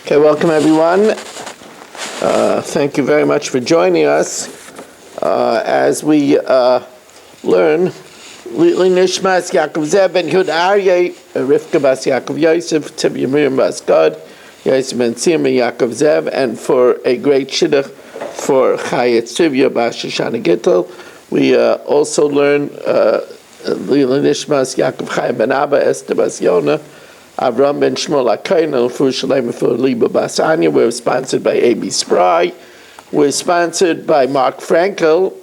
Okay, welcome everyone. Thank you very much for joining us as we learn Li Nishmas Yaakov Zev ben Yud Aryeh, Rivka bas Yaakov Yosef, Tivya Miriam bas Gad, Yosef ben Tzim and Yaakov Zev, and for a great shidduch for Chayet Tivya bas Shoshana Gittel. We also learn Li Nishmas Yaakov Chaim ben Abba, Esther bas Yonah, Avram ben Shmuel HaKohen, and for Shalem for Liba bas Anya. We're sponsored by A.B. Spry. We're sponsored by Mark Frankel,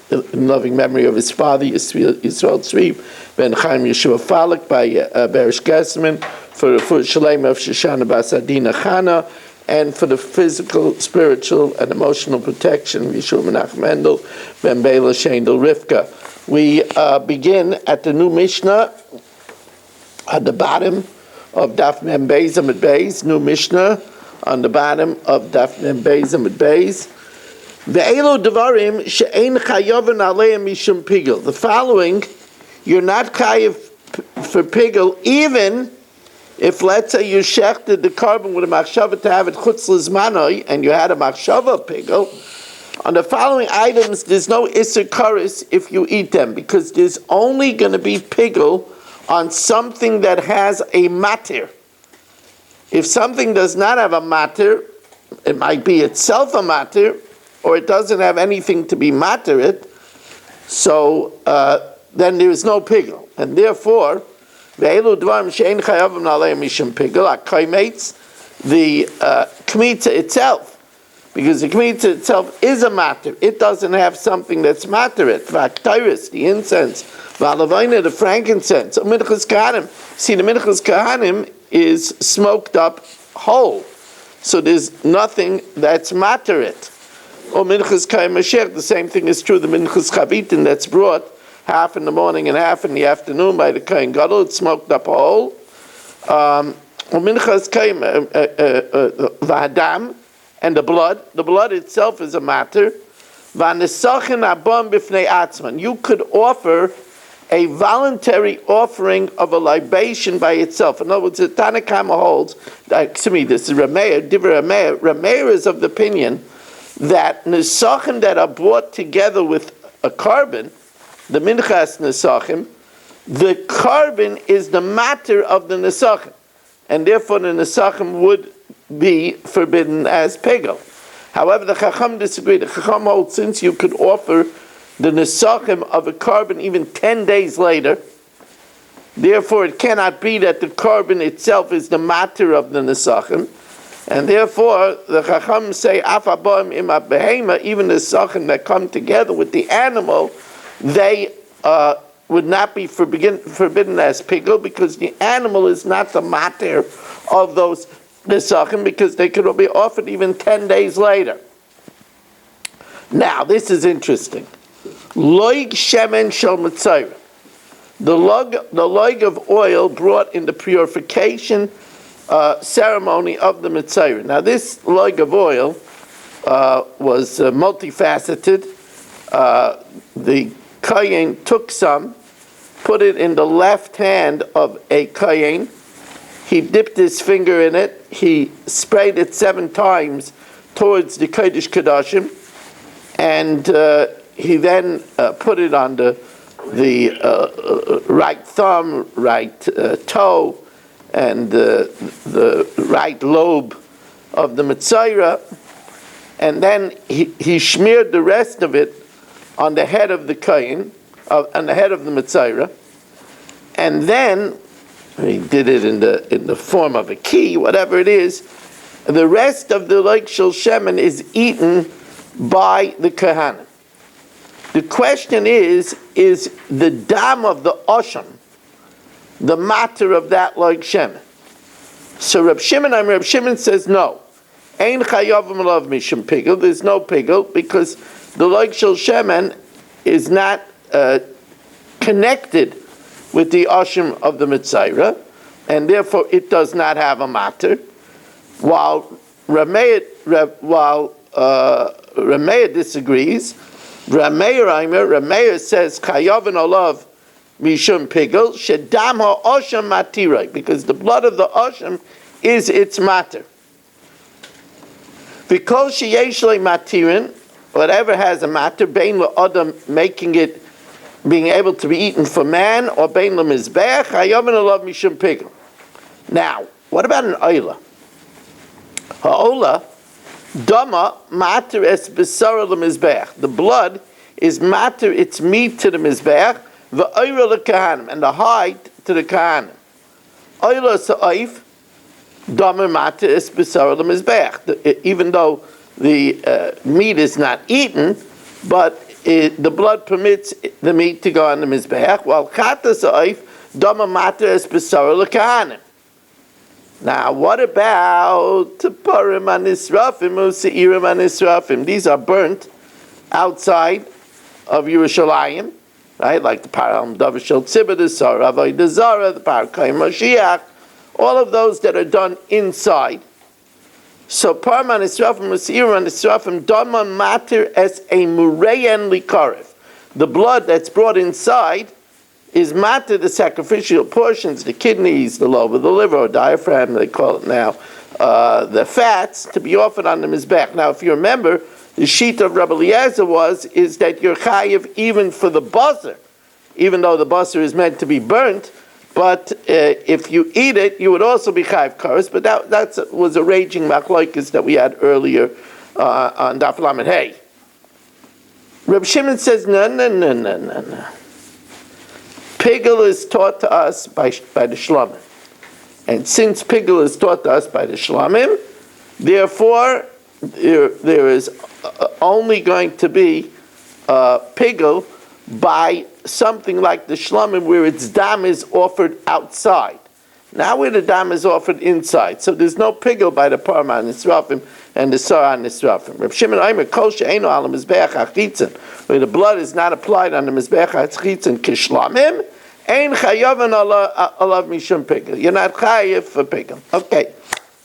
in loving memory of his father, Yisrael Tzvi, Ben Chaim Yeshua Falak, by Berish Gesman, for Shalem of Shoshana bas Adina Chana, and for the physical, spiritual, and emotional protection of Yeshua Menachem Mendel, Ben Bela Shendel Rivka. We begin at the new Mishnah, at the bottom of Daf Mem Beis Amud Beis, new Mishnah on the bottom of Daf Mem Beis Amud Beis. Ve'elu devarim she'ein chayovin aleim mishum pigel. The following, you're not chayiv for pigel, even if, let's say, you shechted the carbon with a machshava to have it chutz lizmanoi, and you had a machshava pigel. On the following items, there's no iser karis if you eat them, because there's only going to be pigel on something that has a matir. If something does not have a matir, it might be itself a matir, or it doesn't have anything to be matir it, so then there is no pigel. And therefore, the kmitza itself, because the kmitza itself is a matir, it doesn't have something that's matir it. Vaktiris, the incense, Valavina, the frankincense. Minchas Kahanim. See, the Minchas Kahanim is smoked up whole, so there's nothing that's matter it. Or Minchas Kayim Mashiach, the same thing is true. The Minchas Chavitin that's brought half in the morning and half in the afternoon by the Kayin Gadol, it's smoked up whole. Or Minchas Kayim Vahadam, and the blood itself is a matter. Vanesachin abam b'fnei atzman. You could offer a voluntary offering of a libation by itself. In other words, the Tanna Kama holds, this is Rameir, Divrei Rameir. Rameir is of the opinion that nesachim that are brought together with a carbon, the minchas nesachim, the carbon is the matter of the nesachim, and therefore the nesachim would be forbidden as pegel. However, the Chacham disagreed. The Chacham holds, since you could offer the nesachim of a carbon even 10 days later, therefore it cannot be that the carbon itself is the matter of the nesachim, and therefore the Chacham say afabam ima behema, even the nesachim that come together with the animal, they would not be forbidden as pigel, because the animal is not the matter of those nesachim, because they could be offered even 10 days later. Now this is interesting. Loig shemen shel mitzayra, the loig of oil brought in the purification ceremony of the mitzayra. Now this loig of oil was multifaceted. The kohen took some, put it in the left hand of a kohen. He dipped his finger in it. He sprayed it 7 times towards the kodesh kodashim, and he then put it on the right thumb, right toe, and the right lobe of the mitzayra, and then he smeared the rest of it on the head of the kohen, on the head of the mitzayra, and then he did it in the form of a key, whatever it is. The rest of the loig shel shemen is eaten by the kohanim. The question is the dam of the osham the matter of that loig shemen? So Reb Shimon says no. Ein chayavim alav mishum pigel. There's no pigel, because the loig shel shemen is not connected with the osham of the mitzayra, and therefore it does not have a matter. While Rameir disagrees. Rameir says chayavin olav mishum pigel shedam ha'osham matirai, because the blood of the osham is its matter. Because sheyesh le matirin, whatever has a matter, bein le'adam, making it, being able to be eaten for man, or bein le'mizbeach, hayaven alav mishum pigel. Now, what about an oila? Ha'ola, dama mater es besara le'mizbeach. The blood is matter, it's meat to the mizbeach, v'oira le'kahanim, and the hide to the kahanim. Oila sa'if, dama mater es besara le'mizbeach. Even though the meat is not eaten, but the blood permits the meat to go on the mizbeach, while chata sa'if, dama mater es besara le'kahanim. Now, what about Parim anisrafim u'seirim anisrafim? These are burnt outside of Yerushalayim, right? Like the Param Davashel Tzibah, the Sarah Avodah Zarah, the Parakayim Mashiach, all of those that are done inside. So Parim anisrafim u'seirim anisrafim dama mater es a mureyen likarev. The blood that's brought inside is matter the sacrificial portions, the kidneys, the lobe of the liver, or diaphragm, they call it now, the fats, to be offered on the mizbech. Now, if you remember, the sheet of Rabbi Eliezer is that you're chayiv even for the basar, even though the basar is meant to be burnt, but if you eat it, you would also be chayiv kares, but that was a raging machlokes that we had earlier on Daf Lamed Hey. Reb Shimon says, no. Pigel is taught to us by the Shlamim. And since Pigel is taught to us by the Shlamim, therefore there is only going to be Pigel by something like the Shlamim where its dam is offered outside. Now where the dam is offered inside. So there's no Pigel by the Parma Nisrafim and the Sarah Nisrafim. Reb Shimon Aimer, Kol she'eino al mizbeach hachitzon, where the blood is not applied on the mizbeach hachitzon kishlamim, ein chayavan alav mishum pigel. You're not chayav for pigel. Okay.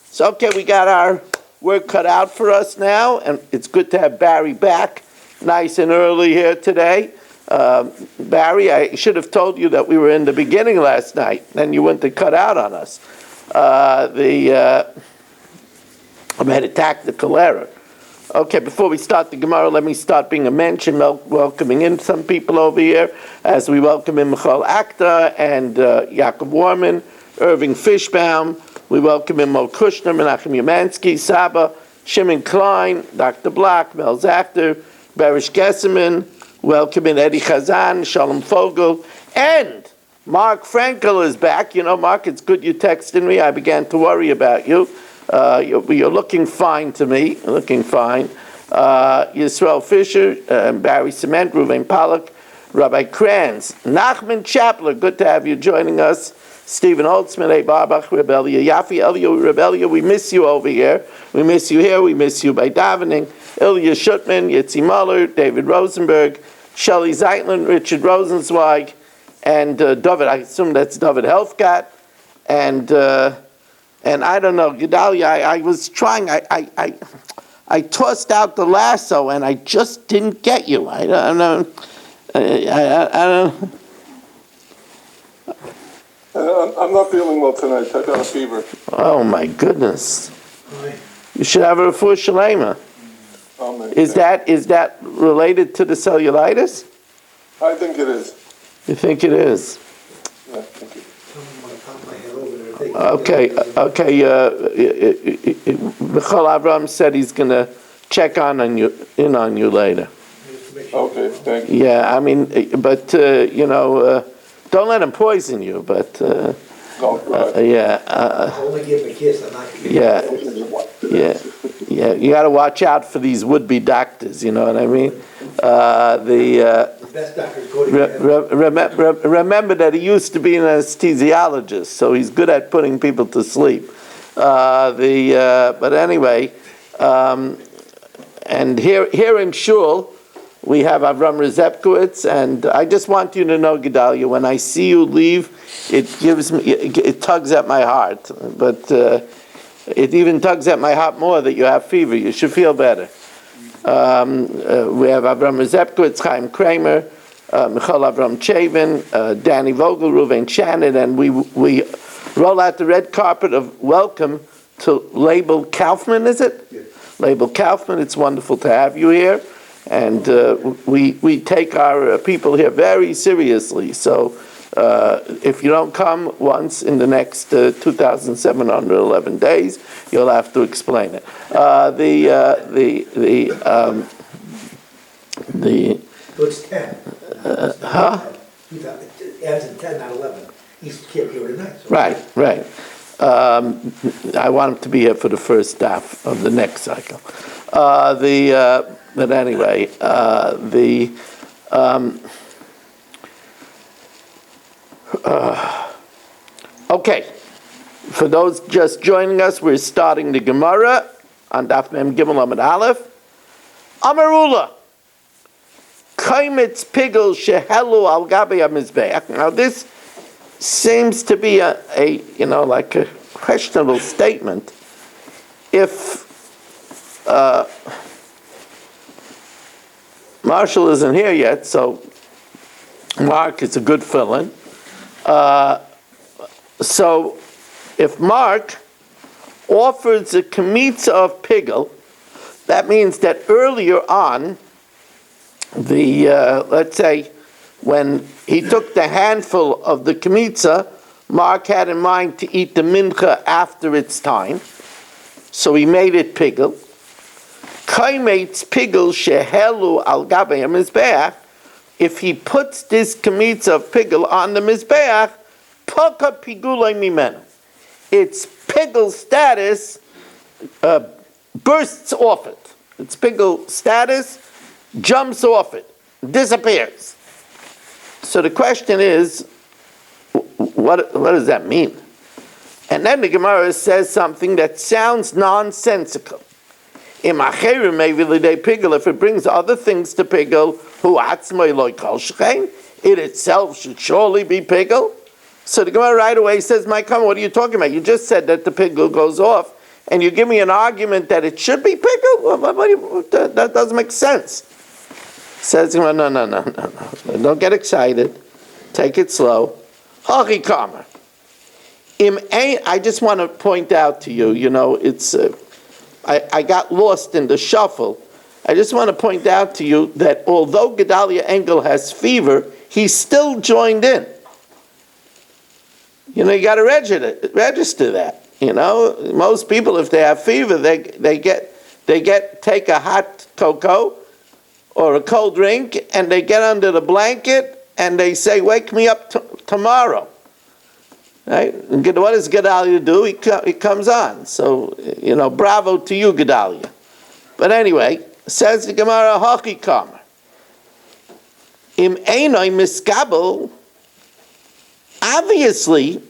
So, we got our work cut out for us now, and it's good to have Barry back, nice and early here today. Barry, I should have told you that we were in the beginning last night, then you wouldn't have cut out on us. I had attacked the cholera. Okay, before we start the Gemara, let me start being a mention, welcoming in some people over here, as we welcome in Michal Akhtar and Yaakov Warman, Irving Fishbaum. We welcome in Mo Kushner, Menachem Yamansky, Saba, Shimon Klein, Dr. Black, Mel Zachter, Barish Gesserman. Welcome in Eddie Chazan, Shalom Fogel, and Mark Frankel is back. You know, Mark, it's good you texted me. I began to worry about you. You're looking fine to me, looking fine. Yisrael Fisher, Barry Cement, Ruvain Pollack, Rabbi Kranz, Nachman Chapler, good to have you joining us. Stephen Holtzman, A. Barbach, Rebellia Yafi, Rebellia, we miss you over here. We miss you here, we miss you by davening. Ilya Shutman, Yitzi Muller, David Rosenberg, Shelley Zeitlin, Richard Rosenzweig, and David, I assume that's David Helfgott, and I don't know, Gedalia, I was trying, I tossed out the lasso and I just didn't get you. I don't know. I don't. I'm not feeling well tonight. I got a fever. Oh my goodness! You should have a refuah shalema. Is that related to the cellulitis? I think it is. You think it is? Yeah, thank you. Okay. Michal Avram said he's going to check on you later. Okay, thank you. Yeah, I mean, but don't let him poison you. But yeah. I'll only give him a kiss. I'm not gonna Yeah. You got to watch out for these would-be doctors. You know what I mean? The best doctors go together. Remember that he used to be an anesthesiologist, so he's good at putting people to sleep. But anyway, and here in Shul, we have Avram Rezepkowitz, and I just want you to know, Gedalia, when I see you leave, it tugs at my heart, but it even tugs at my heart more that you have fever. You should feel better. We have Avram Rezepkowitz, Chaim Kramer, Michal Avram Chavin, Danny Vogel, Ruvain Shannon, and we roll out the red carpet of welcome to Label Kaufman, is it? Yes. Label Kaufman, it's wonderful to have you here. And we take our people here very seriously. So if you don't come once in the next 2,711 days, you'll have to explain it. So it's 10. It ends in 10, not 11. He's kept here tonight. So. Right. I want him to be here for the first half of the next cycle. But anyway, okay. For those just joining us, we're starting the Gemara on Daf Mem Gimel Amud Aleph. Amarula, Kaimitz Pigel Shehelu Al Gabi HaMizbeach. Now this seems to be a like a questionable statement. If Marshall isn't here yet, so Mark is a good fill-in. So if Mark offers a kamitza of pigel, that means that earlier on, let's say, when he took the handful of the kamitza, Mark had in mind to eat the mincha after its time, so he made it pigel. Kaimetz pigel shehelu al gabe mizbeach. If he puts this kamitza of pigel on the mizbeach, paka pigulay mimenu. Its pigel status bursts off it. Its pigel status jumps off it, disappears. So the question is, what does that mean? And then the Gemara says something that sounds nonsensical. If it brings other things to pigel, it itself should surely be pigel. So the Gemara right away says, my comment, what are you talking about? You just said that the pigel goes off, and you give me an argument that it should be pigel? That doesn't make sense. Says, no. Don't get excited. Take it slow. I just want to point out to you, it's... I got lost in the shuffle. I just want to point out to you that although Gedalia Engel has fever, he's still joined in. You got to register that. Most people, if they have fever, they take a hot cocoa or a cold drink and they get under the blanket and they say, "Wake me up tomorrow." Right? And what does Gedalia do? He comes on. So, bravo to you, Gedalia. But anyway, says the Gemara, Haki Kamer. Im Einoi Miskabel, obviously,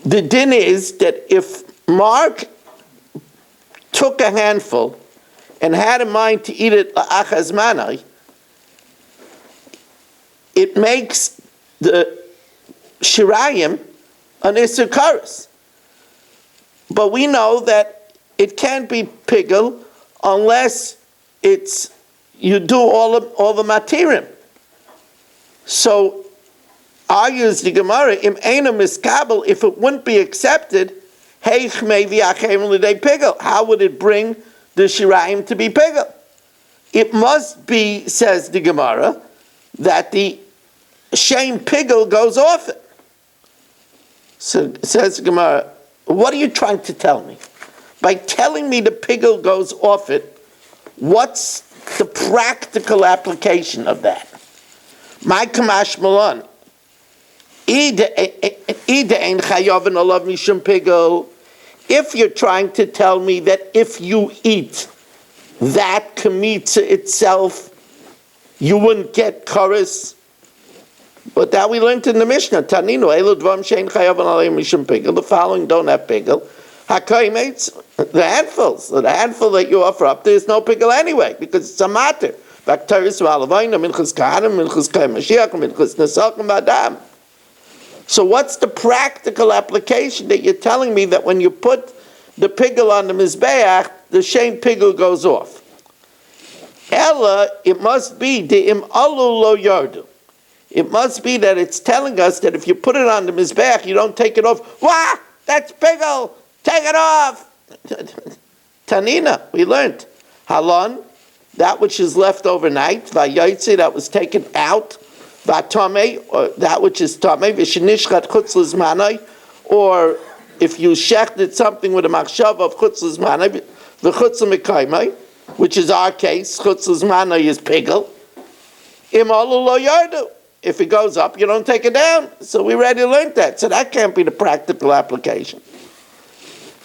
the din is that if Mark took a handful and had in mind to eat it la'achaz manai, it makes the Shirayim an Isser Karas. But we know that it can't be pigel unless you do all the matirim. So argues the Gemara, im eina miskabel, if it wouldn't be accepted, heich maybe achem l'dei pigel. How would it bring the Shirayim to be pigel? It must be, says the Gemara, that the shame pigel goes off it. So says the Gemara, what are you trying to tell me? By telling me the pigel goes off it, what's the practical application of that? My kamash malan. If you're trying to tell me that if you eat that kamitza itself, you wouldn't get chorus. But that we learned in the Mishnah. Taninu, elu dvam shein chayav alayim mishum pigel. The following don't have pigel. Hakaymates, the handfuls. The handful that you offer up, there's no pigel anyway, because it's a matter. Bakteris v'alavayna, minchas kahanim, minchas kayim Mashiach, minchas nesakim b'adam. So what's the practical application that you're telling me that when you put the pigel on the mizbeach, the shame pigel goes off? Ella, it must be de'im alu lo yardu. It must be that it's telling us that if you put it on the mizbeach, you don't take it off. Wah! That's pigel! Take it off! Tanina, we learned. Halon, that which is left overnight, vayotze, that was taken out, vatame, or that which is tame, v'shenishchat chutz l'zmanai, or if you shechted something with a machshav of chutz l'zmanai, v'chutz l'mekaymai, which is our case, chutz l'zmanai is pigel, im alu lo yardu. If it goes up, you don't take it down. So we already learned that. So that can't be the practical application.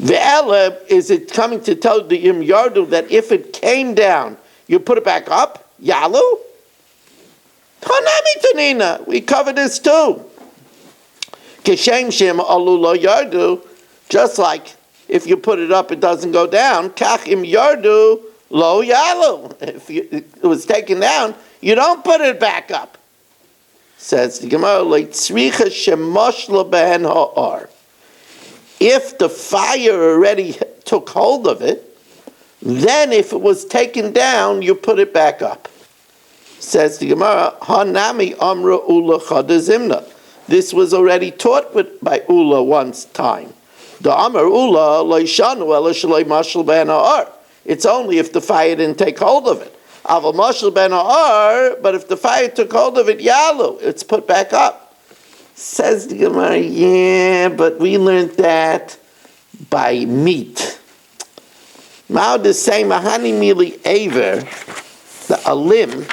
Ve'eleb, is it coming to tell the im yardu that if it came down, you put it back up? Yalu? Hanami tanina. We covered this too. Keshem shem alu lo yardu. Just like if you put it up, it doesn't go down. Kach im yardu lo yalu. If it was taken down, you don't put it back up. Says the Gemara, "Leitzricha shemoshla behen ha'ar." If the fire already took hold of it, then if it was taken down, you put it back up. Says the Gemara, "Hanami amra ula chadazimna." This was already taught by Ula once time. The amar ula leishanu ela shalei mashal behen ha'ar. It's only if the fire didn't take hold of it. Aval mashal ben ha'ar, but if the fire took hold of it, yalu, it's put back up. Says the Gemara, yeah, but we learned that by meat. Now the same mahani mili aver, a limb,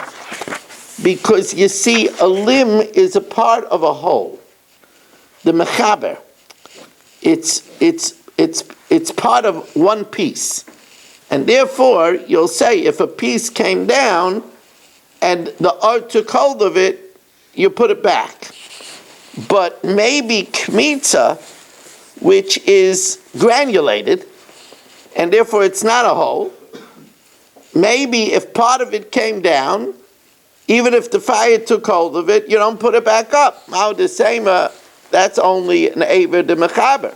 because you see, a limb is a part of a whole. The mechaber, it's part of one piece. And therefore, you'll say if a piece came down and the art took hold of it, you put it back. But maybe kmitza, which is granulated, and therefore it's not a whole, maybe if part of it came down, even if the fire took hold of it, you don't put it back up. Now the same, that's only an aver de mechaber.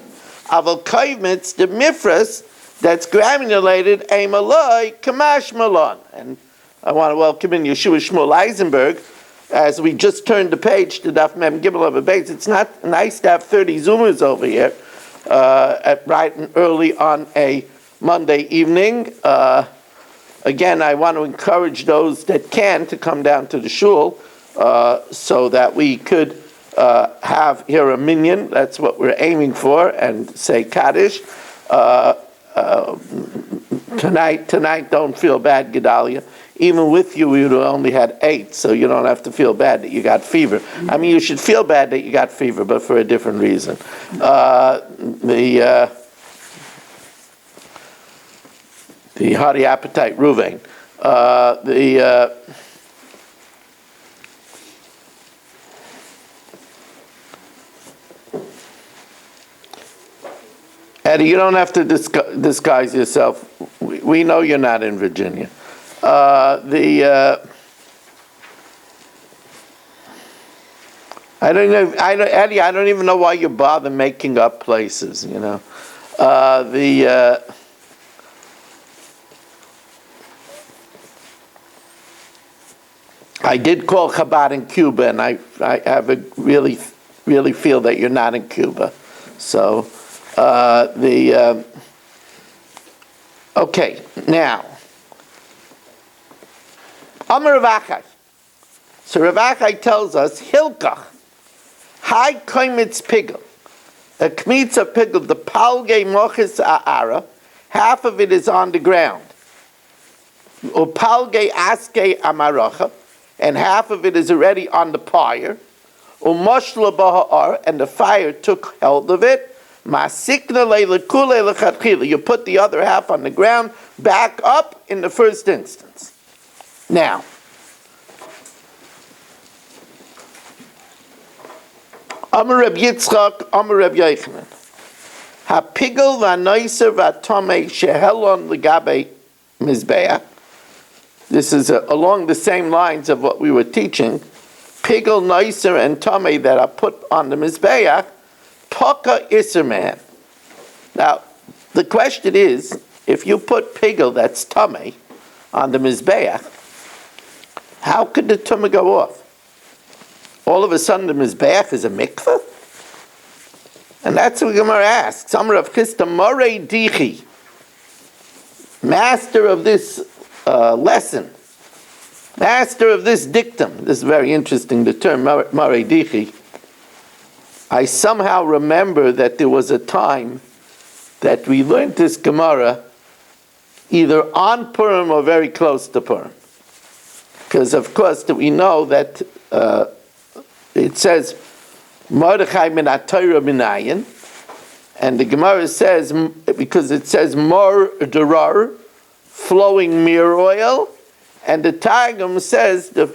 Aval kaimitz de mifras, that's granulated, Amaloi, Kamash Malon. And I want to welcome in Yeshua Shmuel Eisenberg as we just turned the page to Daf Mem Gimel of a base. It's not nice to have 30 Zoomers over here bright and early on a Monday evening. Again, I want to encourage those that can to come down to the shul so that we could have here a minyan. That's what we're aiming for, and say Kaddish. Tonight, don't feel bad, Gedalia. Even with you, we would have only had 8, so you don't have to feel bad that you got fever. I mean, you should feel bad that you got fever, but for a different reason. The hearty appetite, Ruvain. Eddie, you don't have to disguise yourself. We know you're not in Virginia. I don't know, Eddie. I don't even know why you bother making up places. You know, I did call Chabad in Cuba, and I have a really feel that you're not in Cuba. So. Okay, now, Amar Rav Achai. So Rav Achai tells us, Hilkach, Hai Koimitz Pigel, a Kmitza Pigel, the Palge Mochis A'ara, half of it is on the ground. Upalge Aske Amaracha, and half of it is already on the pyre. Umoshla Baha'ar, and the fire took hold of it. You put the other half on the ground, back up in the first instance. Now, Amar Reb Yitzchak, Amar Reb Yochanan, Hapigel v'anoiser v'atomei shehelon l'gabe mizbeach. This is along the same lines of what we were teaching. Pigel, noiser, and tomei that are put on the mizbeach. Poka Isserman. Now, the question is, if you put pigel that's tummy on the mizbeach, how could the tummy go off? All of a sudden, the mizbeach is a mikveh, and that's what Gemara asks. Some Rav Chisda Morei Dichi. master of this lesson, master of this dictum, this is very interesting, the term Marei Dichi, I somehow remember that there was a time that we learned this Gemara either on Purim or very close to Purim. Because of course we know that it says Mordechai min HaTorah minayin, and the Gemara says, because it says Mor Durar, flowing myrrh oil, and the Targum says the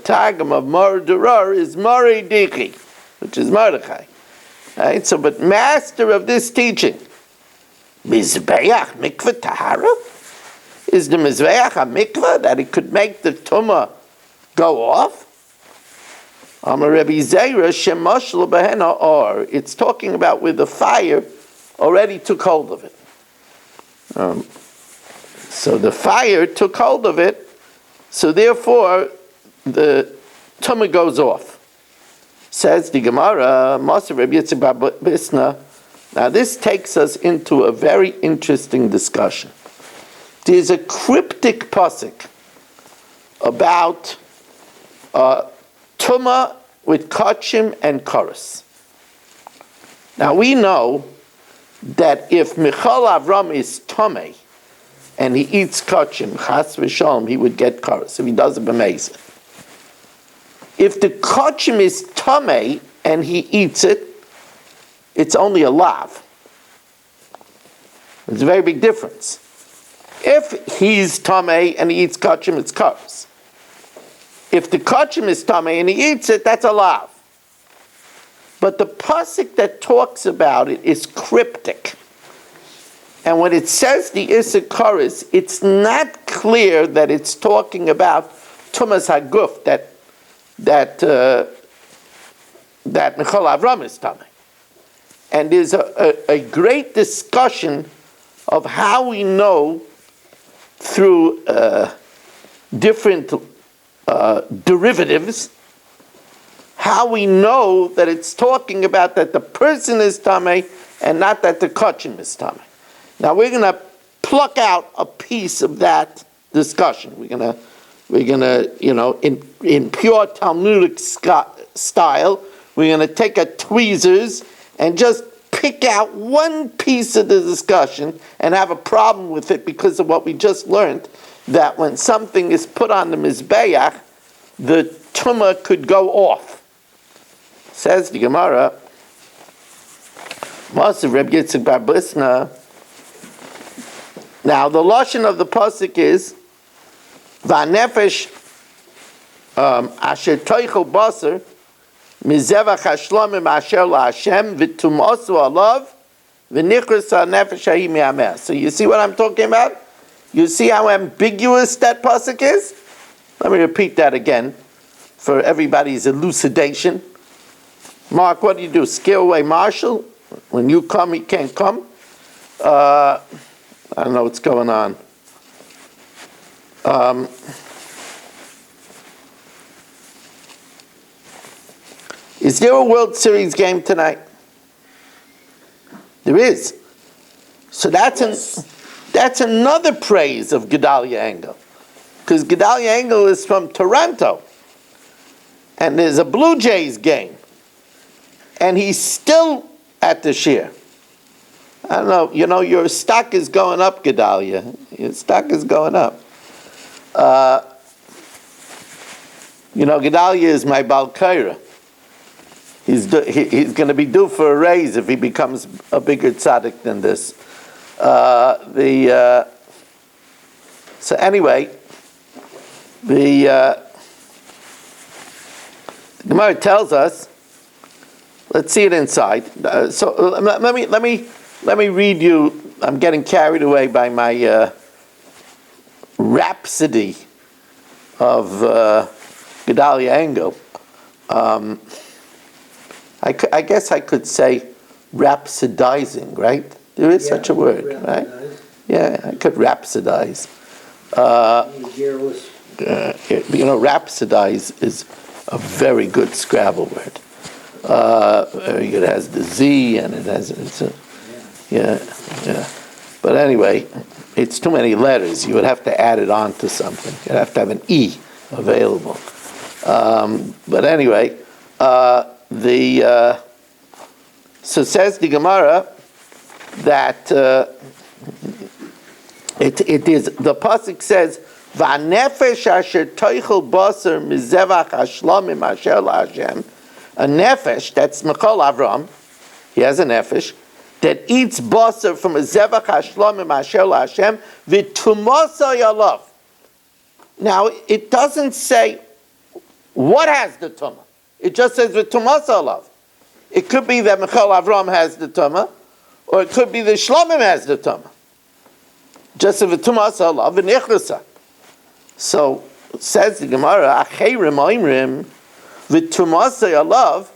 Targum of Mor Durar is Marei Dichi, which is Mordechai. Right? So, but master of this teaching, Mizbeach mikveh tahara? Is the Mizbeach a mikveh that it could make the tumah go off? Amar Rebbe Zera shemashlo behena or. It's talking about where the fire already took hold of it. So the fire took hold of it, so therefore the tumah goes off. Says the Gemara, Maser Rebbe Yitzchak bar Bisna. Now this takes us into a very interesting discussion. There's a cryptic pasuk about tumah with kachim and karas. Now we know that if Michal Avram is tamei and he eats kachim, chas v'shalom, he would get karas if he does it b'meisa. If the kachim is tamei and he eats it, it's only a lav. It's a very big difference. If he's tamei and he eats kachim, it's karas. If the kachim is tamei and he eats it, that's a lav. But the pasuk that talks about it is cryptic. And when it says the Issachar, it's not clear that it's talking about Tumas Haguf, that Michal Avram is tamei. And there's a great discussion of how we know through different derivatives, how we know that it's talking about that the person is tamei and not that the kachim is tamei. Now we're going to pluck out a piece of that discussion. We're going to, in pure Talmudic style, we're going to take a tweezers and just pick out one piece of the discussion and have a problem with it because of what we just learned, that when something is put on the Mizbeach, the tumah could go off. Says the Gemara, Maser Rebbe Yitzchak bar Bisna. Now the lashon of the pasuk is Va'nefesh asher toichel basar mizevach hashlamim asher laHashem v'tumasu alav v'nichras ha'nefesh ha'i me'ameh. So you see what I'm talking about? You see how ambiguous that pasuk is? Let me repeat that again for everybody's elucidation. Mark, what do? Scare away Marshall? When you come, he can't come? I don't know what's going on. Is there a World Series game tonight? There is. So that's another praise of Gedalia Engel. Because Gedalia Engel is from Toronto. And there's a Blue Jays game. And he's still at the shir. I don't know, your stock is going up, Gedalia. Your stock is going up. Gedalia is my Balkaira. He's going to be due for a raise if he becomes a bigger tzaddik than this. So anyway, the Gemara tells us. Let's see it inside. So let me read you. I'm getting carried away by my rhapsody of Gedalia Engel. I guess I could say rhapsodizing, right? There is such a word, right? Yeah, I could rhapsodize. Rhapsodize is a very good Scrabble word. It has the Z and it has, But anyway, it's too many letters. You would have to add it on to something. You'd have to have an E available. But anyway, so says the Gemara that it is, the pasuk says, "Va'nefesh asher toichel basar mizevach hashlamim asher laHashem." A nefesh, that's Mechol Avram, he has a nefesh, that eats basar from a zevach hashlamim asher laHashem, v'tumasa yalav. Now, it doesn't say what has the tumah. It just says v'tumasa yalav. It could be that Mechol Avram has the tumah, or it could be the Shlomim has the tumah. Just a v'tumasa yalav v'nichlasa. So, it says the Gemara, acheirim oimrim, v'tumasa yalav,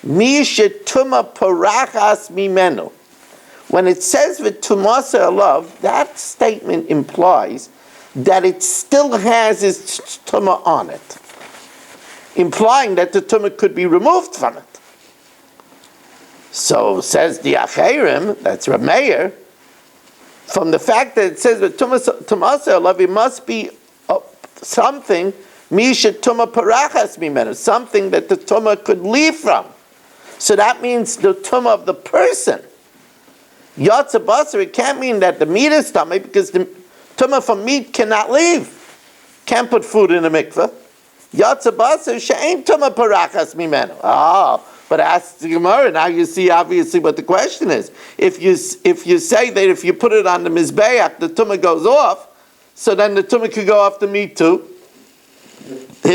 mi shetuma parachas mimenu. When it says v'tumasa yalav, that statement implies that it still has its tumah on it, implying that the tumah could be removed from it. So says the acheirim, that's Reb Meir, from the fact that it says v'tumasa yalav, it must be something misha tuma parachas mimenu, something that the tumah could leave from. So that means the tumah of the person. Yatsa basar, it can't mean that the meat is tumah, because the tumah from meat cannot leave. Can't put food in a mikveh. Yatsa basar she'ain tumah parachas mimenu. But ask the Gemara, now you see obviously what the question is. If you say that if you put it on the mizbeach, the tumah goes off, so then the tumah could go off the meat too. They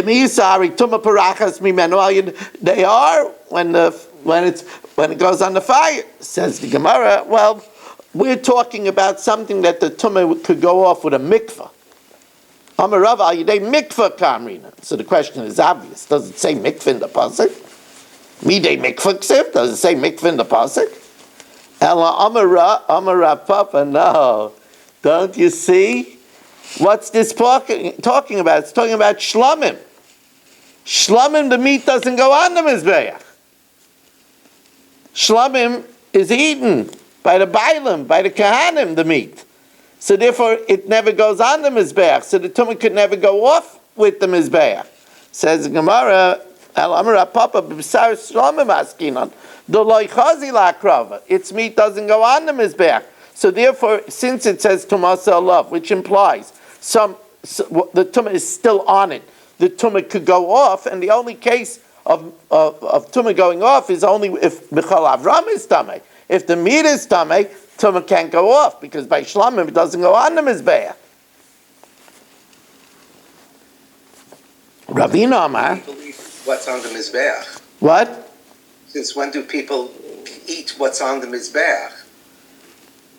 are when it goes on the fire. Says the Gemara, well, we're talking about something that the tumah could go off with a mikvah. Amarav al yidei mikvah kamrina. So the question is obvious. Does it say mikvah in the pasuk? Midei mikvah ksiv. Does it say mikvah in the pasuk? Ela amara papa. No, don't you see? What's this talking about? It's talking about shlamim. Shlamim, the meat doesn't go on the mizbeach. Shlamim is eaten by the bailim, by the kahanim, the meat. So therefore, it never goes on the mizbeach. So the tumah could never go off with the mizbeach. Says the Gemara, Al Amar Papa b'sar shlamim askinon, the loichazi la'akrava. Its meat doesn't go on the mizbeach. So therefore, since it says tumasa alav, which implies the tumah is still on it, the tumah could go off, and the only case of tumah going off is only if Michal Avram is tamei. If the meat is tamei, tumah can't go off, because by shlamim it doesn't go on the mizbeach. Ravina Amar. What's on the mizbeach? What? Since when do people eat what's on the mizbeach?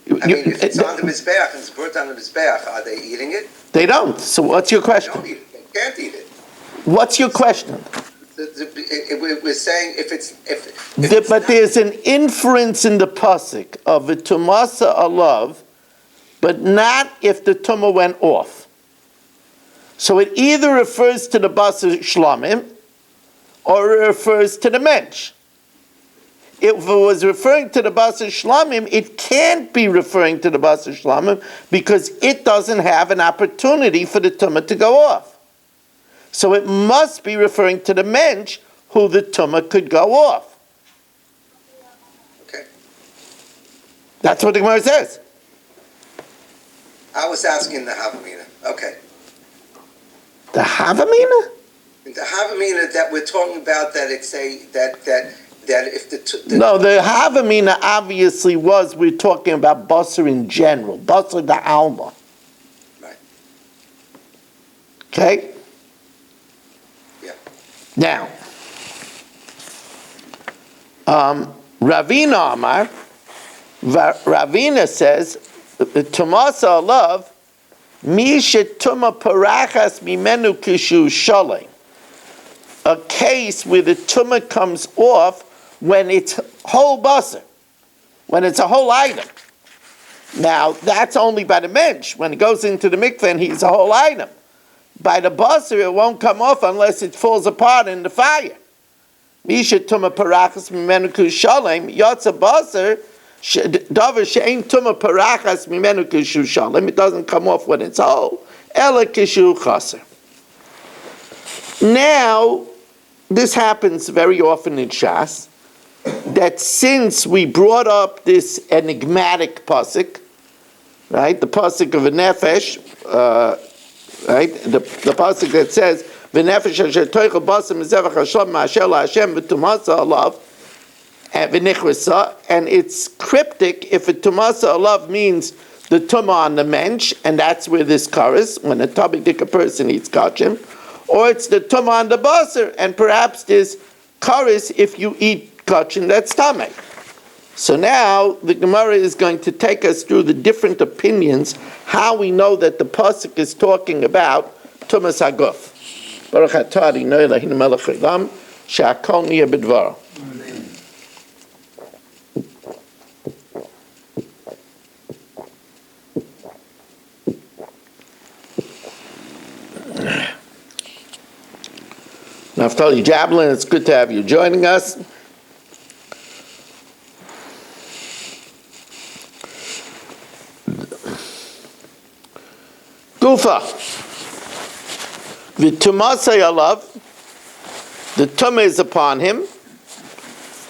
I mean, if it's on the mizbeach and it's burnt on the mizbeach, are they eating it? They don't. So what's your question? They don't eat it. They can't eat it. What's your question? We're saying but there's an inference in the pasuk of a tumasa alav, but not if the tumah went off. So it either refers to the basar shlamim or it refers to the mensch. If it was referring to the basar shlamim, it can't be referring to the basar shlamim because it doesn't have an opportunity for the tumah to go off. So it must be referring to the mensch who the tumah could go off. Okay. That's what the Gemara says. I was asking the Havamina. Okay. The Havamina? The Havamina that we're talking about, that it's that if the no, the Havamina obviously was, we're talking about basar in general, basar the alma. Right. Okay? Yeah. Now, Ravina Amar, Ravina says, Tumasa alav, mi shetuma parachas mimenu kishu shalei. A case where the tumah comes off when it's whole basar, when it's a whole item. Now, that's only by the mensch. When it goes into the mikveh and he's a whole item. By the basar, it won't come off unless it falls apart in the fire. Misha tuma parachas mimenu kushalem yatsa basar Davar she'ein tuma parachas mimenu kishu shalom. It doesn't come off when it's whole. Ela kishu chaser. Now, this happens very often in Shas, that since we brought up this enigmatic pasuk, right, the pasuk of a nefesh, right, the pasuk that says, "V'nefesh asher toichel basam zevach Hashem ma'asher la'Hashem v'tumasa alav," and v'nichrasa, and it's cryptic if a tumasa alav means the tumah on the mensch, and that's where this occurs, when a tabedika person eats kachim, or it's the tumah on the basar, and perhaps there's karis if you eat kachim that's tameh. So now the Gemara is going to take us through the different opinions how we know that the pasuk is talking about tumas haguf. Baruch atah Adonai Eloheinu melech haolam she'akol niyeh b'dvaro. Naftali Jablin, it's good to have you joining us. Gufa. V'tumasay alav. The tumah is upon him.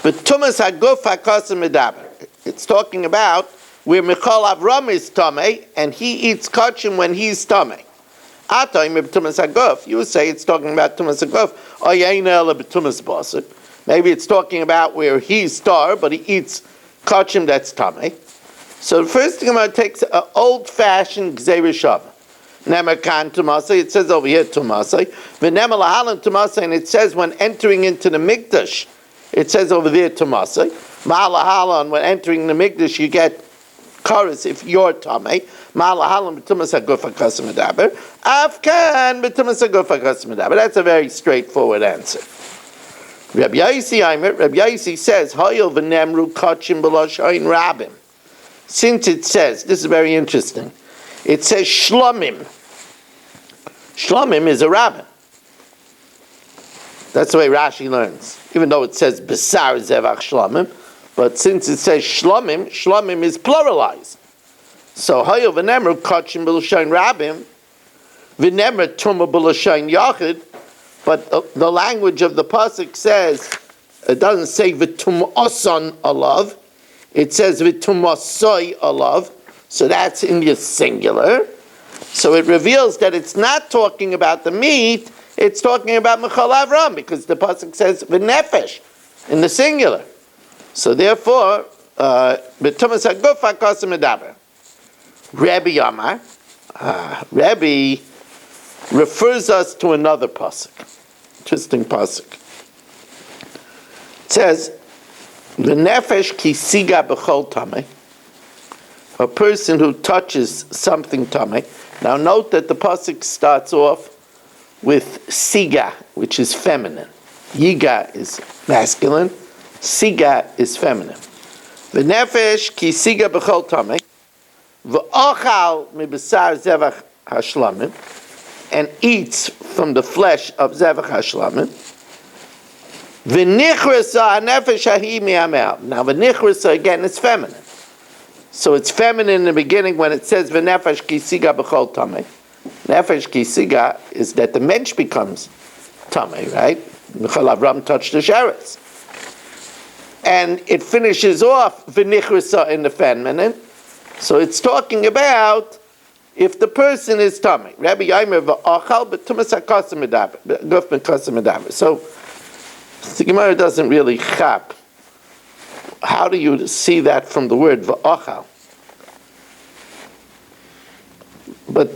V'tumas haguf hakasim medaber. It's talking about where Michal Avram is tamei, and he eats kachim when he's tamei. You say it's talking about tumas haguf. Maybe it's talking about where he's star, but he eats kachim that's tamei. So the first thing I'm going to take is an old-fashioned gzeira shava. Nemakan tumasai. It says over here tumasai. V'nema lahalan tumasai, and it says when entering into the mikdash, it says over there tumasai. Ma'alahalan, when entering the mikdash, you get chorus if you're tamei. Ma'alahalan b'tumas haguf hakasim medaber. Afkan b'tumas haguf hakasim medaber. That's a very straightforward answer. Rabbi Yaisi says, Hayil v'nemru kachim b'lashayin rabim. Since it says, this is very interesting, it says shlomim. Shlomim is a rabbin. That's the way Rashi learns. Even though it says besar zevach shlomim, but since it says shlomim, shlomim is pluralized. So hayil v'nemru kachim b'lashayin rabim, v'nemru tumah b'lashayin yachid, but the language of the pasuk says, it doesn't say v'tum'osan alav, it says v'tum'osoi alav, so that's in the singular. So it reveals that it's not talking about the meat, it's talking about Michal Avram, because the pasuk says v'nefesh in the singular. So therefore, v'tumas haguf hakasim medaber. Rabbi Yamar, Rabbi refers us to another pasuk. Interesting pasuk. It says, "V'nefesh ki siga b'chol tamei." A person who touches something tamei. Now note that the pasuk starts off with siga, which is feminine. Yiga is masculine. Siga is feminine. V'nefesh ki siga b'chol tamei. V'ochal mibasar zevach hashlamim. And eats from the flesh of Zevach HaShlamim. V'nichrasa nefesh hahi mi'amel. Now v'nichrasa again is feminine. So it's feminine in the beginning when it says v'nefesh ki siga b'chol tamei. Nefesh ki siga is that the mensch becomes tamei, right? Michal Avram touched the sheretz. And it finishes off v'nichrasa in the feminine. So it's talking about if the person is tamei. Rabbi Yaimer v'achal b'tumas hakasim medaber, guf b'kasim medaber. So the Gemara doesn't really chap. How do you see that from the word v'achal? But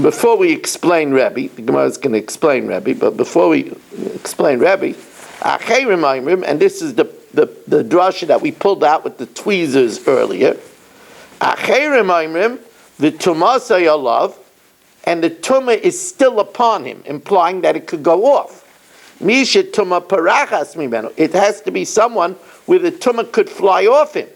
before we explain Rabbi, the Gemara is going to explain Rabbi, but before we explain Rabbi, achei remaimerim, and this is the drasha that we pulled out with the tweezers earlier. Achei remaimerim, the tumasay alav, and the tumah is still upon him, implying that it could go off. Misha tumah parachas mimenu. It has to be someone where the tumah could fly off him.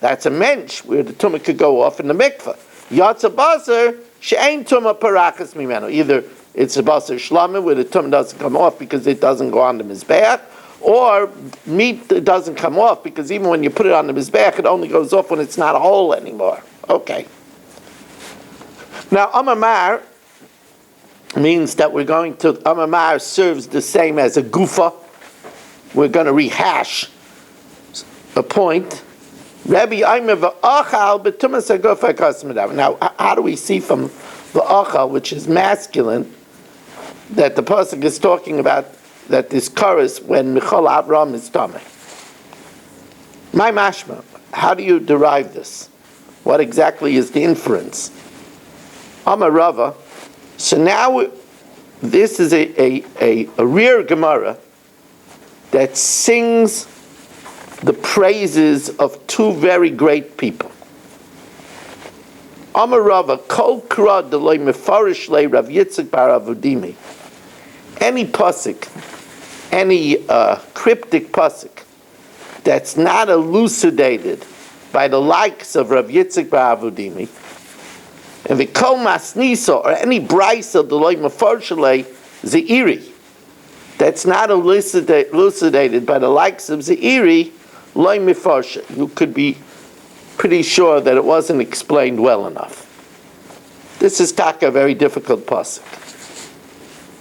That's a mensch where the tumah could go off in the mikveh. Yatsa basar she'ain tumah parachas mimenu. Either it's a basar shlamim where the tumah doesn't come off because it doesn't go on the mizbeach, Or meat that doesn't come off, because even when you put it on the mizbeach, it only goes off when it's not whole anymore. Okay. Now, Amamar means that we're going to, Amamar serves the same as a gufa. We're going to rehash a point. Rabbi Aimer v'achal b'tumas hagufa kasmadav. Now, how do we see from v'achal, which is masculine, that the pasuk is talking about that this chorus when Michal Avram is tameh? My mashma, how do you derive this? What exactly is the inference? Amar Rava. So now this is a rare Gemara that sings the praises of two very great people. Amar Rava, Kol Kra Deloi Mefarish Le Rav Yitzchak Bar Avodimi. Any pasuk, any cryptic pasuk that's not elucidated by the likes of Rav Yitzchak Bar Avodimi, and the Kol Masnisa, or any Brisa Deloi Mefarish Le Zeiri, that's not elucidated by the likes of Zeiri, Loi Mefarsha. You could be pretty sure that it wasn't explained well enough. This is taka, a very difficult pasuk.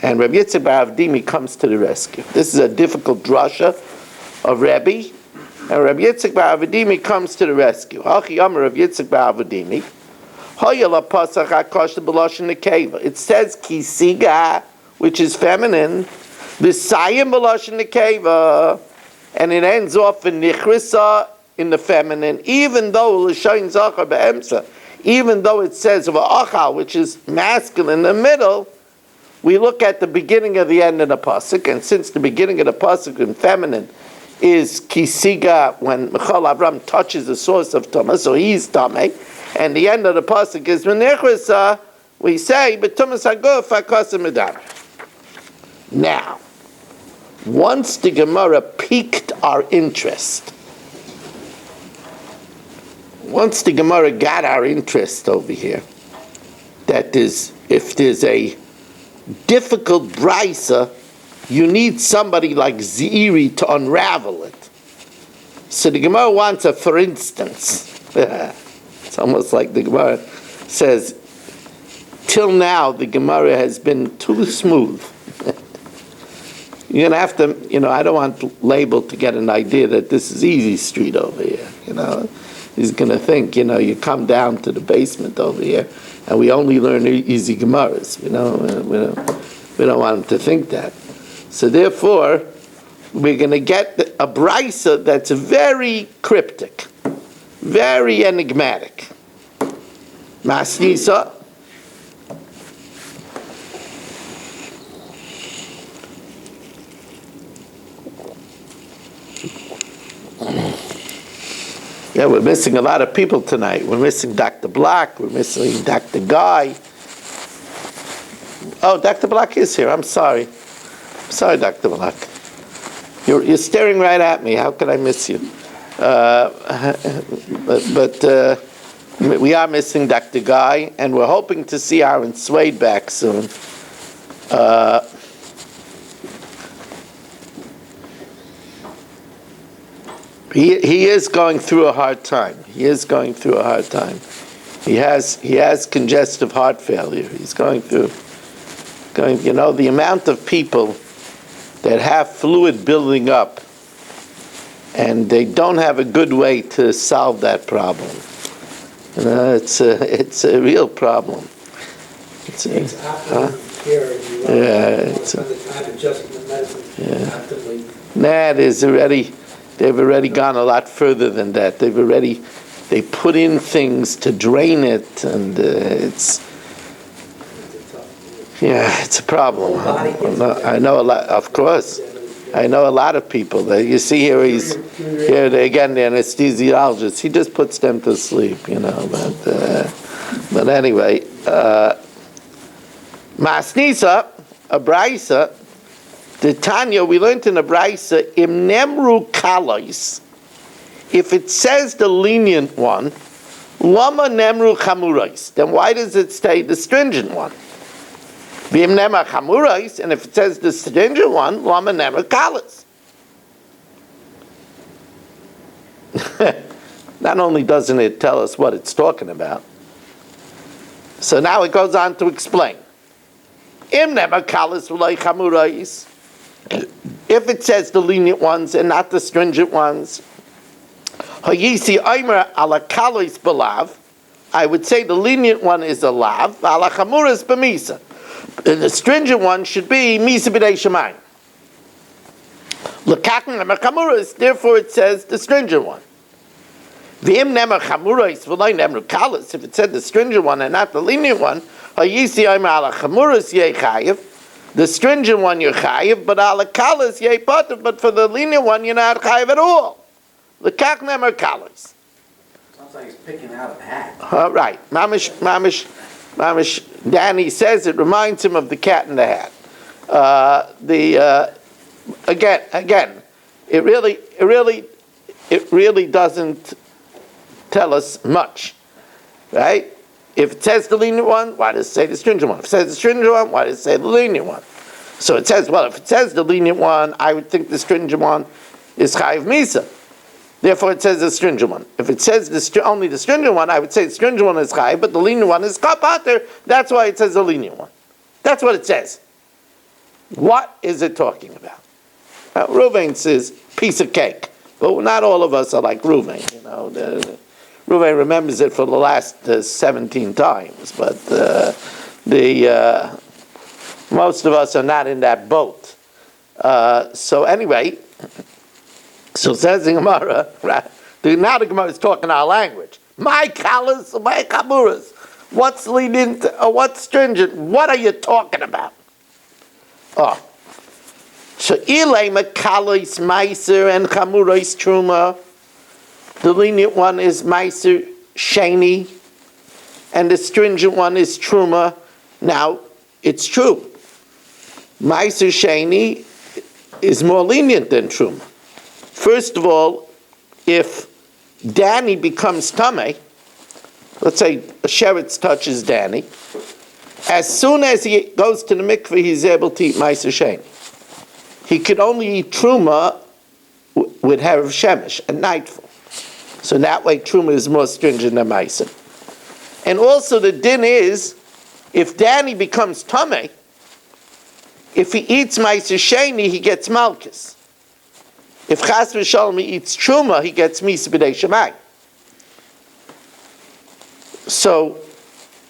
And Rabbi Yitzchak Bar Avdimi comes to the rescue. This is a difficult drasha of Rabbi, and Rabbi Yitzchak Bar Avdimi comes to the rescue. Hachi Amar Rabbi Yitzchak Bar Avdimi, Hoyala pasach hakosh b'loshen nekeva. It says kisiga, which is feminine, v'sayim b'loshen nekeva, and it ends off in nichrisa, in the feminine, even though l'shayin zachar be'emsa, even though it says v'achal, which is masculine in the middle, we look at the beginning of the end of the pasuk, and since the beginning of the pasuk in feminine is kisiga, when Michal Avram touches the source of Tumah, so he's Tameh, and the end of the pasuk is Menechrisa, we say, B'tumas haguf hakasim medar. Now, once the Gemara piqued our interest, once the Gemara got our interest over here, that is, if there's a difficult brisa, you need somebody like Zeiri to unravel it. So the Gemara wants a for instance. It's almost like the Gemara says, till now the Gemara has been too smooth. You're going to have to, I don't want Label to get an idea that this is easy street over here, He's going to think, you come down to the basement over here and we only learn easy Gemaras, we don't want him to think that. So therefore, we're going to get a brisa that's very cryptic, very enigmatic. Masnisa. Yeah, we're missing a lot of people tonight. We're missing Dr. Black. We're missing Dr. Guy. Oh, Dr. Black is here. I'm sorry. Sorry, Dr. Black. You're staring right at me. How could I miss you? But we are missing Dr. Guy, and we're hoping to see Aaron Swade back soon. He is going through a hard time. He has congestive heart failure. He's going through, the amount of people that have fluid building up and they don't have a good way to solve that problem. It's a real problem. It's They've already gone a lot further than that. They put in things to drain it, and it's a problem. I know a lot, of course. I know a lot of people. You see here, again, the anesthesiologist, he just puts them to sleep, But anyway, Masnisa, a brisa, the Tanya, we learned in the brisa, im nemru kalais. If it says the lenient one, lama nemru chamurais, then why does it say the stringent one? V'im nemru chamurais, and if it says the stringent one, lama nemru kalais. not only doesn't it tell us what it's talking about, so now it goes on to explain. If it says the lenient ones and not the stringent ones, I would say the lenient one is a lav, and the stringent one should be misa b'dei shemayim. Therefore it says the stringent one. If it said the stringent one and not the lenient one, the stringent one you're chayiv, but ala kalas yeh potter, but for the lenient one you're not chayiv at all. Lekach nemer kalas. Sounds like he's picking out a hat. Right. Mamish, Danny says it reminds him of the cat in the hat. Again, it really doesn't tell us much, right? If it says the lenient one, why does it say the stringent one? If it says the stringent one, why does it say the lenient one? So it says, well, if it says the lenient one, I would think the stringent one is chayiv misa. Therefore, it says the stringent one. If it says only the stringent one, I would say the stringent one is chayiv, but the lenient one is kapater. That's why it says the lenient one. That's what it says. What is it talking about? Now, Reuven says piece of cake, but not all of us are like Reuven. Reuven remembers it for the last 17 times, but most of us are not in that boat. So anyway. So says the Gemara, right? Now the Gemara is talking our language. My kalas, my kaburas. What's lenient or what's stringent? What are you talking about? Oh. So ilay kalas meiser and kamurais truma. The lenient one is meiser sheni, and the stringent one is truma. Now, it's true. Meiser sheni is more lenient than truma. First of all, if Danny becomes tamei, let's say a sheretz touches Danny, as soon as he goes to the mikveh, he's able to eat meiser sheni. He could only eat truma with herav shemesh at nightfall. So that way, truma is more stringent than meiser. And also the din is, if Danny becomes tamei, if he eats meiser sheni, he gets malchus. If Chas v'Shalom eats truma, he gets misa b'dei shemayim. So,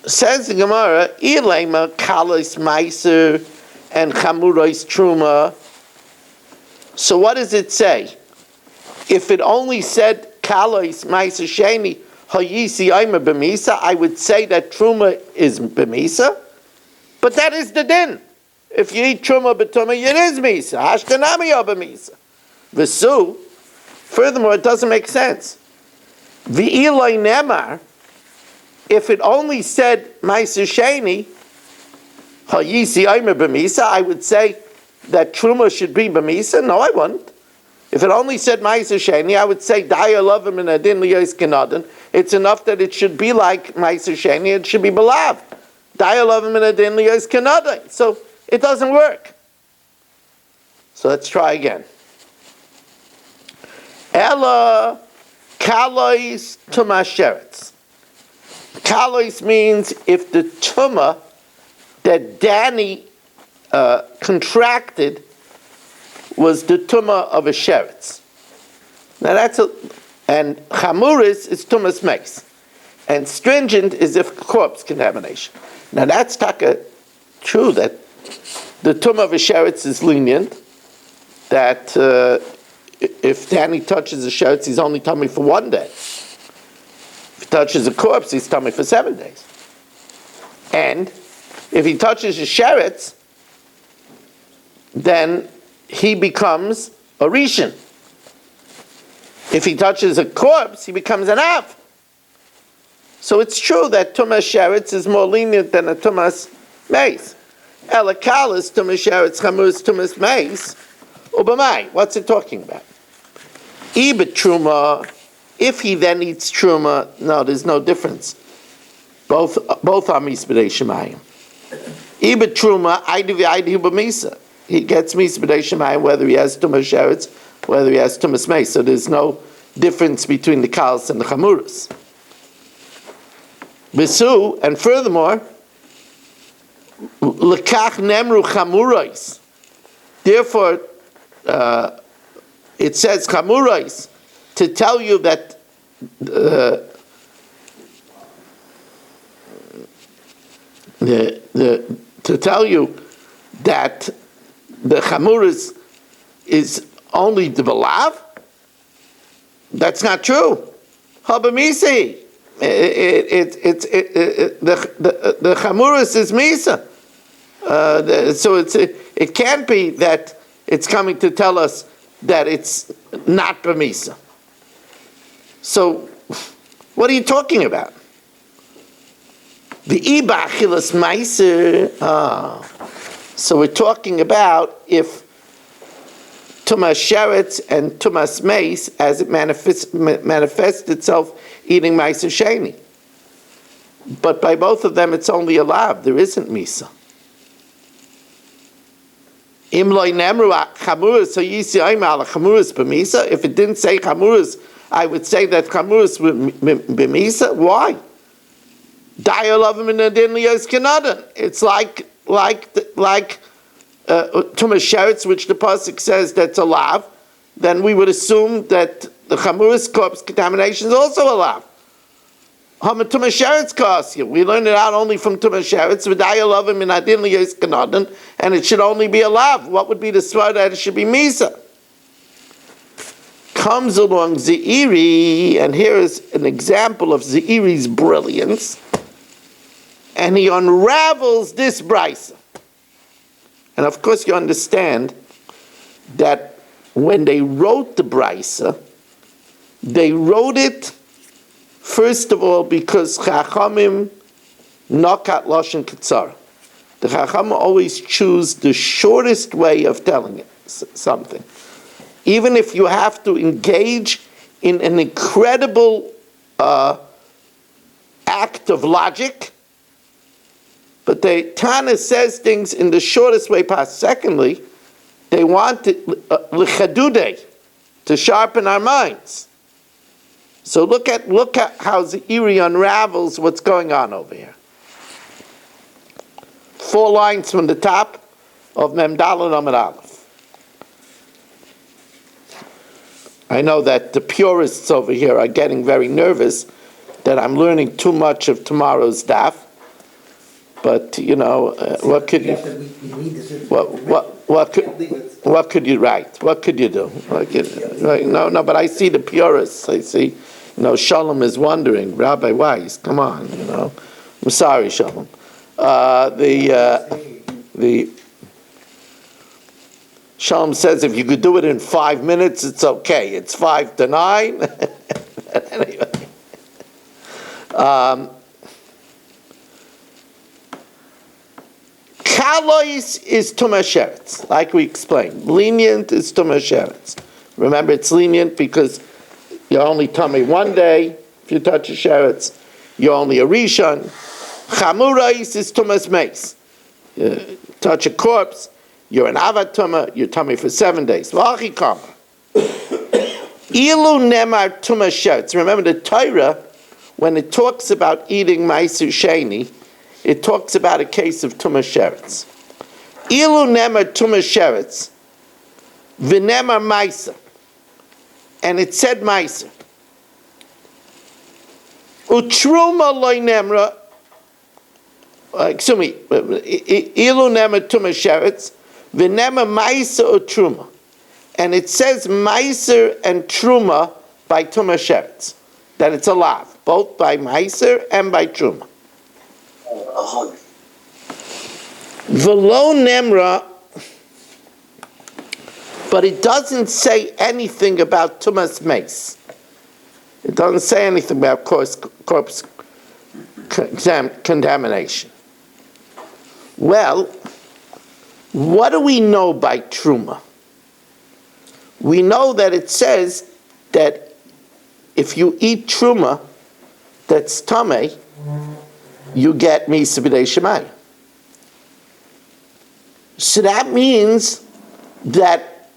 says the Gemara, ilema kalos meiser and chamuros truma. So what does it say? If it only said kalos meiser sheni hayisi aimer b'misa, I would say that truma is b'misa. But that is the din. If you eat truma b'tumah, it is misa. Hashkanami b'misa. V'su, furthermore, it doesn't make sense. V'iloi nemar, if it only said meiser sheni, hayisi aimer b'misa, I would say that truma should be b'misa. No, I wouldn't. If it only said meiser sheni, I would say daya lovim in adin liyos kenadin. It's enough that it should be like meiser sheni. It should be belav. Daya lovim in adin liyos kenadin. So it doesn't work. So let's try again. Ella kalois tuma sheretz. Kalois means if the tuma that Danny contracted was the tuma of a sheretz. Now and chamuris is tumas meis, and stringent is if corpse contamination. Now that's true that the tuma of a sheretz is lenient. That if Danny touches a sheretz, he's only tummy for 1 day. If he touches a corpse, he's tummy for 7 days. And if he touches a sheretz, then he becomes a rishon. If he touches a corpse, he becomes an av. So it's true that tumas sheretz is more lenient than a tumas meis. Elakalis tumas sheretz chamuris tumas meis. Ubamai, what's it talking about? Ibet truma, if he then eats truma, no, there's no difference. Both are misbedei shemayim. Ibet truma, aidi b'misa. He gets misbedei shemayim whether he has tumas sheretz, whether he has tumas meis. So there's no difference between the kalas and the chamuras. Besu, and furthermore, lekach nemru chamurais. Therefore, it says chamurais to tell you that to tell you that the chamuras is only the belav. That's not true. Habamisi. The chamuras is misa. So it can't be that it's coming to tell us that it's not b'misa. So what are you talking about? The iba achilas meiser. So we're talking about if tumas sheretz and tumas meis, as it manifests itself eating meiser sheni. But by both of them, it's only a lav. There isn't misa. Im loy nemru chamuras, so yisi oim ala chamuras b'misa. If it didn't say chamuras, I would say that chamuras b'misa. Why? It's like tumas sheretz, which the pasuk says that's a lav. Then we would assume that the chamuras corpse contamination is also a lav. Tumas sheretz costs you. We learned it out only from tumas sheretz. And it should only be a lav. What would be the svara that it should be misa? Comes along Zeiri, and here is an example of Zeiri's brilliance. And he unravels this brisa. And of course you understand that when they wrote the brisa, they wrote it first of all because Chachamim nokat lashon ketzara. The Chachamim always choose the shortest way of telling it something. Even if you have to engage in an incredible act of logic, but the Tana says things in the shortest way possible. Secondly, they want it l'chadude, to sharpen our minds. So look at how Zeiri unravels what's going on over here. 4 lines from the top of Mem Daled Amud Aleph. I know that the purists over here are getting very nervous that I'm learning too much of tomorrow's daf. But what could you? What could you write? What could you do? No. But I see the purists. I see, Shalom is wondering, Rabbi Weiss, come on, I'm sorry, Shalom. The Shalom says if you could do it in 5 minutes, it's okay. It's 5 to 9. Anyway. Kalois is tumas sheretz, like we explained. Lenient is tumas sheretz. Remember, it's lenient because you're only tummy 1 day. If you touch a sheretz, you're only a rishon. Chamurais is tumas meis. You touch a corpse, you're an avad tumah. You're tummy for 7 days. V'achi kama. Ilu nemar tumas sheretz. Remember the Torah, when it talks about eating ma'aser sheni, it talks about a case of tumas sheretz. Ilu nemar tumas sheretz, v'nemar ma'aser, and it said ma'aser. Utruma loy nemra. Excuse me. Ilu nemar tumas sheretz, v'nemar ma'aser utruma, and it says ma'aser and truma by tumas sheretz, that it's a lav, both by ma'aser and by truma. V'lo nemra, but it doesn't say anything about tumas meis. It doesn't say anything about corpse contamination. Well, what do we know by truma? We know that it says that if you eat truma that's tamei, you get misa b'dei shemayim. So that means that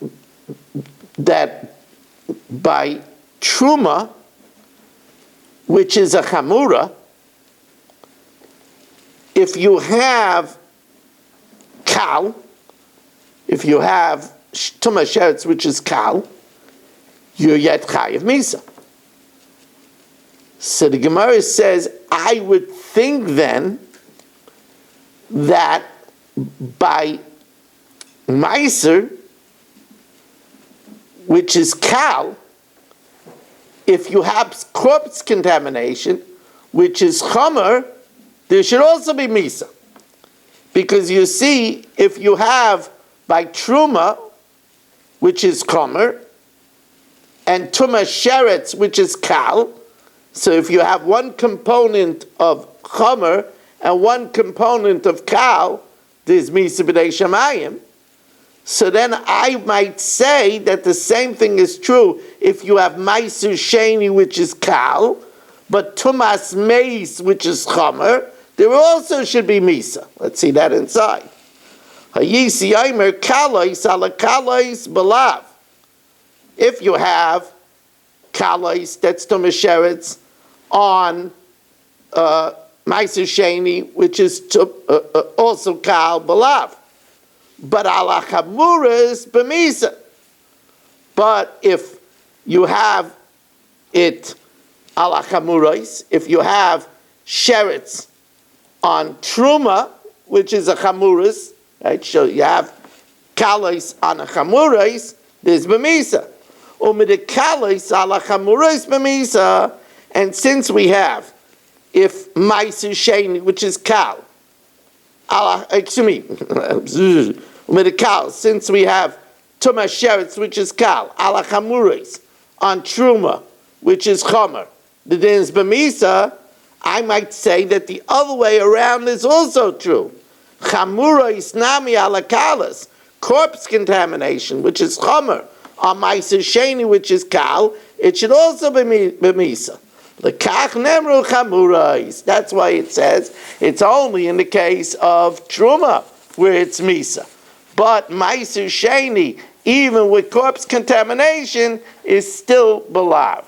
by truma, which is a chamura, if you have kal, if you have tuma sheretz, which is kal, you're yet chayiv misa. So the Gemara says, I would think then that by meiser, which is kal, if you have corpse contamination, which is chomer, there should also be misa. Because you see, if you have by truma, which is chomer, and tuma sheretz, which is kal, so if you have one component of chomer and one component of kal, there's misa b'nei shamayim. So then I might say that the same thing is true if you have maisu sheni, which is kal, but tumas meis, which is chomer, there also should be misa. Let's see that inside. Hayisi aimer kalais ala kalais belav. If you have kalais, that's tumas sheretz, on maisu sheni, which is also kal belav. But ala chamuras b'misa. But if you have it ala chamuras, if you have sheretz on truma, which is a chamuras, right? So you have kalais on a chamuras, there's b'misa. Umid kalais ala chamuras b'misa. And since we have, if maisu sheni, which is kal, excuse me, since we have tuma sheretz, which is kal, ala chamuris, on truma, which is chomer, the din is b'misa, I might say that the other way around is also true. Chamuris nami ala kalas, corpse contamination, which is chomer, on ma'aser sheni, which is kal, it should also be b'misa. L'kach nemru chamurais. That's why it says it's only in the case of truma where it's misa. But ma'aser sheni, even with corpse contamination, is still belav.